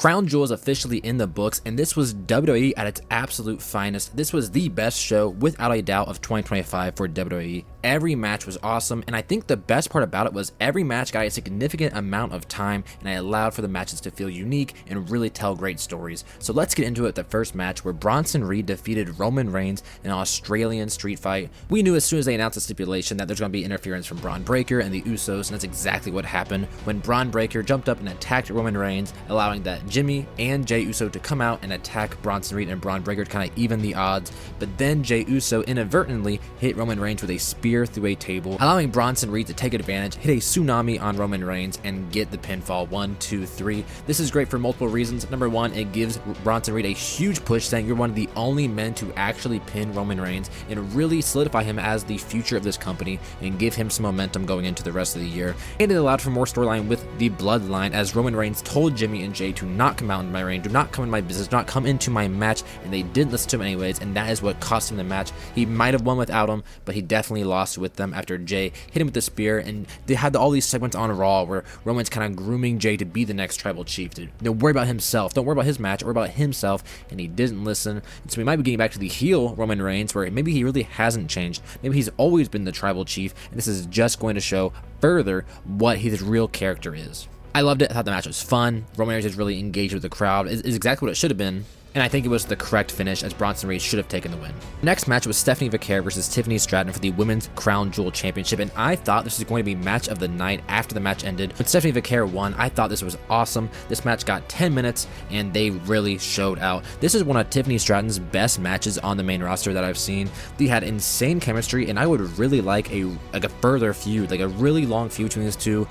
Crown Jewel is officially in the books, and this was WWE at its absolute finest. This was the best show, without a doubt, of 2025 for WWE. Every match was awesome, and I think the best part about it was every match got a significant amount of time, and it allowed for the matches to feel unique and really tell great stories. So let's get into it. The first match, where Bronson Reed defeated Roman Reigns in an Australian street fight. We knew as soon as they announced the stipulation that there's going to be interference from Braun Breaker and the Usos, and that's exactly what happened when Braun Breaker jumped up and attacked Roman Reigns, allowing that Jimmy and Jey Uso to come out and attack Bronson Reed and Braun Breaker to kind of even the odds. But then Jey Uso inadvertently hit Roman Reigns with a spear through a table, allowing Bronson Reed to take advantage, hit a tsunami on Roman Reigns, and get the pinfall. 1, 2, 3. This is great for multiple reasons. Number one, it gives Bronson Reed a huge push, saying you're one of the only men to actually pin Roman Reigns, and really solidify him as the future of this company and give him some momentum going into the rest of the year. And it allowed for more storyline with the bloodline, as Roman Reigns told Jimmy and Jey to not come out in my ring, do not come in my business, do not come into my match, and they didn't listen to him anyways, and that is what cost him the match. He might have won without him, but he definitely lost with them after Jey hit him with the spear. And they had all these segments on Raw where Roman's kind of grooming Jey to be the next tribal chief, to worry about himself, don't worry about his match, worry about himself, and he didn't listen. And so we might be getting back to the heel Roman Reigns, where maybe he really hasn't changed, maybe he's always been the tribal chief, and this is just going to show further what his real character is. I loved it. I thought the match was fun. Roman Reigns is really engaged with the crowd. It's exactly what it should have been. And I think it was the correct finish, as Bronson Reed should have taken the win. Next match was Stephanie Vaquer versus Tiffany Stratton for the Women's Crown Jewel Championship, and I thought this was going to be match of the night after the match ended. When Stephanie Vaquer won, I thought this was awesome. This match got 10 minutes, and they really showed out. This is one of Tiffany Stratton's best matches on the main roster that I've seen. They had insane chemistry, and I would really like a further feud, like a really long feud between these two.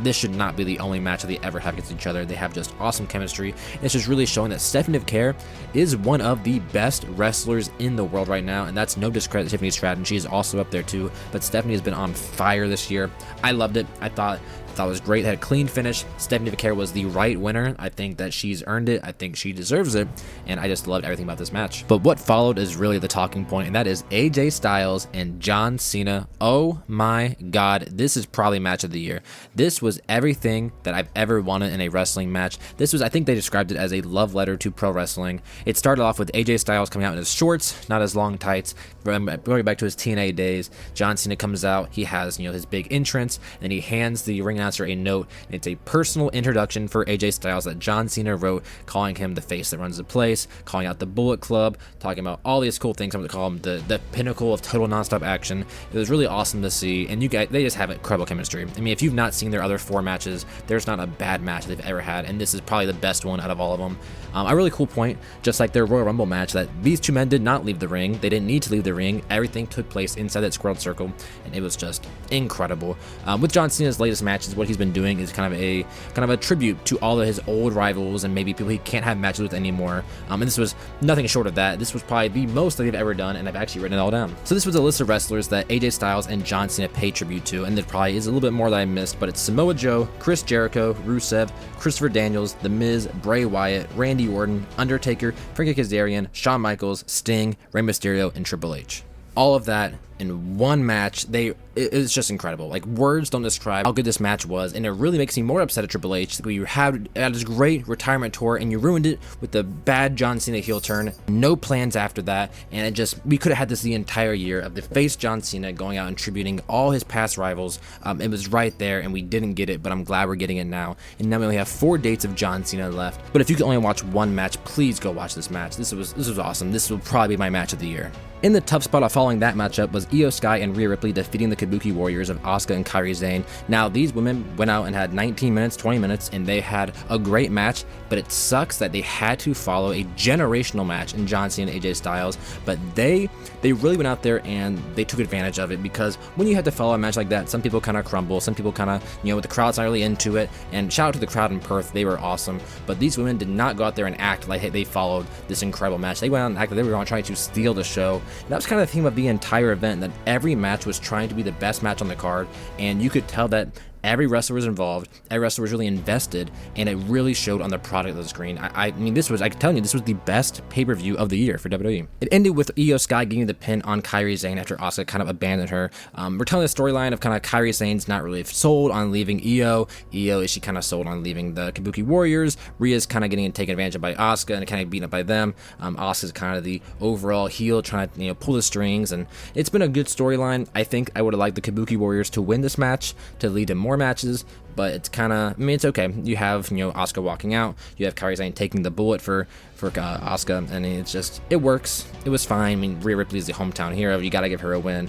This should not be the only match that they ever have against each other. They have just awesome chemistry, and it's just really showing that Stephanie Vaquer is one of the best wrestlers in the world right now, and that's no discredit to Tiffany Stratton. She is also up there too, but Stephanie has been on fire this year. I loved it. I thought it was great. It had a clean finish. Stephanie Vaquer was the right winner. I think that she's earned it. I think she deserves it, and I just loved everything about this match. But what followed is really the talking point, and that is AJ Styles and John Cena. Oh my god, this is probably match of the year. This was everything that I've ever wanted in a wrestling match. This was, I think they described it as a love letter to pro wrestling. It started off with AJ Styles coming out in his shorts, not his long tights, going back to his TNA days. John Cena comes out, he has his big entrance, and he hands the ring announcer a note. It's a personal introduction for AJ Styles that John Cena wrote, calling him the face that runs the place, calling out the Bullet Club, talking about all these cool things. I'm going to call him the pinnacle of total nonstop action. It was really awesome to see, and they just have incredible chemistry. I mean, if you've not seen their other 4 matches, there's not a bad match they've ever had, and this is probably the best one out of all of them. A really cool point, just like their Royal Rumble match, that these two men did not leave the ring. They didn't need to leave the ring. Everything took place inside that squared circle, and it was just incredible. With John Cena's latest matches, what he's been doing is kind of a tribute to all of his old rivals and maybe people he can't have matches with anymore. And this was nothing short of that. This was probably the most that they've ever done, and I've actually written it all down. So this was a list of wrestlers that AJ Styles and John Cena pay tribute to, and there probably is a little bit more that I missed, but it's Samoa Joe, Chris Jericho, Rusev, Christopher Daniels, The Miz, Bray Wyatt, Randy Orton, Undertaker, Frankie Kazarian, Shawn Michaels, Sting, Rey Mysterio, and Triple H. All of that in one match. It's just incredible. Like, words don't describe how good this match was, and it really makes me more upset at Triple H. You had this great retirement tour, and you ruined it with the bad John Cena heel turn. No plans after that, and we could have had this the entire year of the face John Cena going out and tributing all his past rivals. It was right there, and we didn't get it, but I'm glad we're getting it now. And now we only have 4 dates of John Cena left. But if you can only watch one match, please go watch this match. This was awesome. This will probably be my match of the year. In the tough spot of following that matchup was Io Sky and Rhea Ripley defeating the Kabuki Warriors of Asuka and Kairi Sane. Now, these women went out and had 19 minutes, 20 minutes, and they had a great match, but it sucks that they had to follow a generational match in John Cena and AJ Styles, but they really went out there and they took advantage of it, because when you have to follow a match like that, some people kind of crumble, some people kind of, the crowd's not really into it, and shout out to the crowd in Perth, they were awesome, but these women did not go out there and act like they followed this incredible match. They went out and acted like they were trying to steal the show. And that was kind of the theme of the entire event, that every match was trying to be the best match on the card, and you could tell that Every wrestler was involved, every wrestler was really invested, and it really showed on the product of the screen. I mean, this was, I can tell you, this was the best pay-per-view of the year for WWE. It ended with Io Sky getting the pin on Kairi Sane after Asuka kind of abandoned her. We're telling the storyline of kind of Kairi Sane's not really sold on leaving Io. Io, is she kind of sold on leaving the Kabuki Warriors? Rhea's kind of getting taken advantage of by Asuka and kind of beaten up by them. Asuka's kind of the overall heel, trying to pull the strings, and it's been a good storyline. I think I would have liked the Kabuki Warriors to win this match to lead to more matches, but it's kind of, I mean, it's okay. You have, Asuka walking out, you have Kairi Sane taking the bullet for Asuka, and it's just, it works. It was fine. I mean, Rhea Ripley is the hometown hero. You got to give her a win.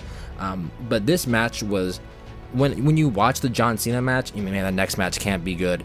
But this match was, when you watch the John Cena match, you mean, man, the next match can't be good.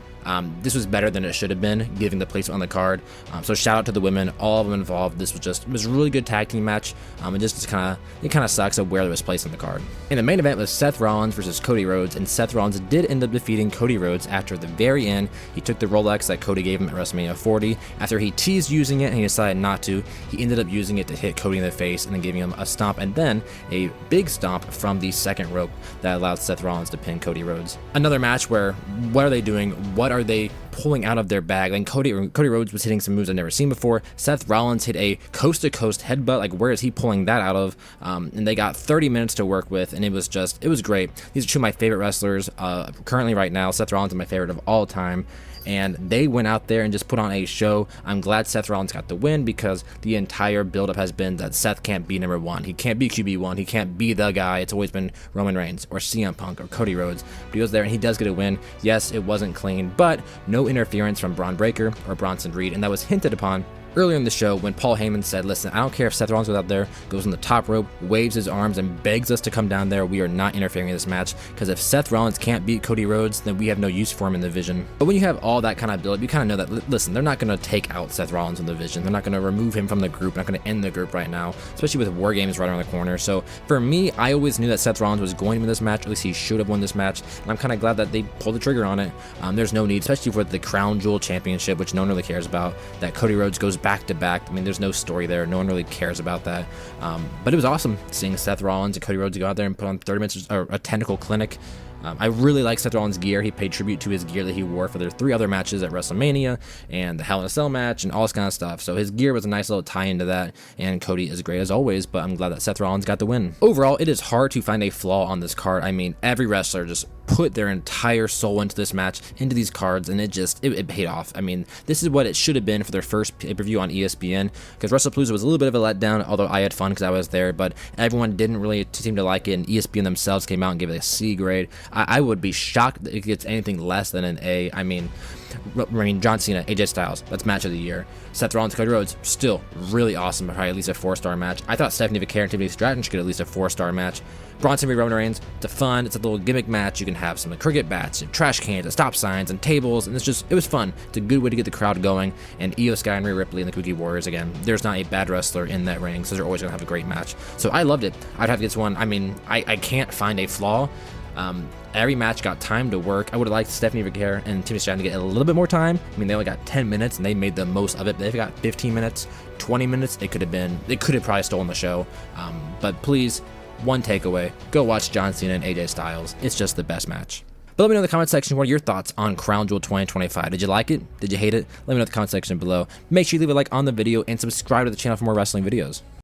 This was better than it should have been, given the place on the card. So shout out to the women, all of them involved. This was a really good tag team match. It kind of sucks of where it was placed on the card. And the main event was Seth Rollins versus Cody Rhodes, and Seth Rollins did end up defeating Cody Rhodes after the very end. He took the Rolex that Cody gave him at WrestleMania 40. After he teased using it and he decided not to, he ended up using it to hit Cody in the face and then giving him a stomp, and then a big stomp from the second rope that allowed Seth Rollins to pin Cody Rhodes. Another match where, what are they doing? What are they pulling out of their bag? Like Cody Rhodes was hitting some moves I've never seen before. Seth Rollins hit a coast-to-coast headbutt. Like, where is he pulling that out of? And they got 30 minutes to work with, and it was great. These are two of my favorite wrestlers currently right now. Seth Rollins is my favorite of all time, and they went out there and just put on a show. I'm glad Seth Rollins got the win, because the entire buildup has been that Seth can't be number one. He can't be QB1. He can't be the guy. It's always been Roman Reigns or CM Punk or Cody Rhodes. But he goes there and he does get a win. Yes, it wasn't clean, but no interference from Braun Breaker or Bronson Reed, and that was hinted upon earlier in the show when Paul Heyman said, listen, I don't care if Seth Rollins goes out there, goes on the top rope, waves his arms, and begs us to come down there. We are not interfering in this match, because if Seth Rollins can't beat Cody Rhodes, then we have no use for him in the division. But when you have all that kind of build, you kind of know that, listen, they're not going to take out Seth Rollins in the division. They're not going to remove him from the group, not going to end the group right now, especially with War Games right around the corner. So for me, I always knew that Seth Rollins was going to win this match, or at least he should have won this match, and I'm kind of glad that they pulled the trigger on it. There's no need, especially for the Crown Jewel Championship, which no one really cares about, that Cody Rhodes goes back to back. I mean, there's no story there. No one really cares about that. But it was awesome seeing Seth Rollins and Cody Rhodes go out there and put on 30 minutes or a technical clinic. I really like Seth Rollins' gear. He paid tribute to his gear that he wore for their 3 other matches at WrestleMania and the Hell in a Cell match and all this kind of stuff. So his gear was a nice little tie into that, and Cody is great as always, but I'm glad that Seth Rollins got the win. Overall, it is hard to find a flaw on this card. I mean, every wrestler just put their entire soul into this match, into these cards, and it paid off. I mean, this is what it should have been for their first pay-per-view on ESPN, because WrestlePalooza was a little bit of a letdown, although I had fun because I was there, but everyone didn't really seem to like it, and ESPN themselves came out and gave it a C grade. I would be shocked that it gets anything less than an A. I mean, John Cena, AJ Styles, that's match of the year. Seth Rollins, Cody Rhodes, still really awesome, probably at least a 4-star match. I thought Stephanie Vaquer and Tiffany Stratton should get at least a 4-star match. Bronson v. Roman Reigns, it's it's a little gimmick match. You can have some cricket bats and trash cans and stop signs and tables, and it was fun. It's a good way to get the crowd going. And Io Sky and Rhea Ripley and the Kabuki Warriors, again, there's not a bad wrestler in that ring, so they're always going to have a great match. So I loved it. I'd have to get this one. I mean, I can't find a flaw. Every match got time to work. I would have liked Stephanie Vaquer and Tiffany Stratton to get a little bit more time. I mean, they only got 10 minutes and they made the most of it. They've got 15 minutes, 20 minutes. They could have probably stolen the show. But please, one takeaway, go watch John Cena and AJ Styles. It's just the best match. But let me know in the comment section, what are your thoughts on Crown Jewel 2025? Did you like it? Did you hate it? Let me know in the comment section below. Make sure you leave a like on the video and subscribe to the channel for more wrestling videos.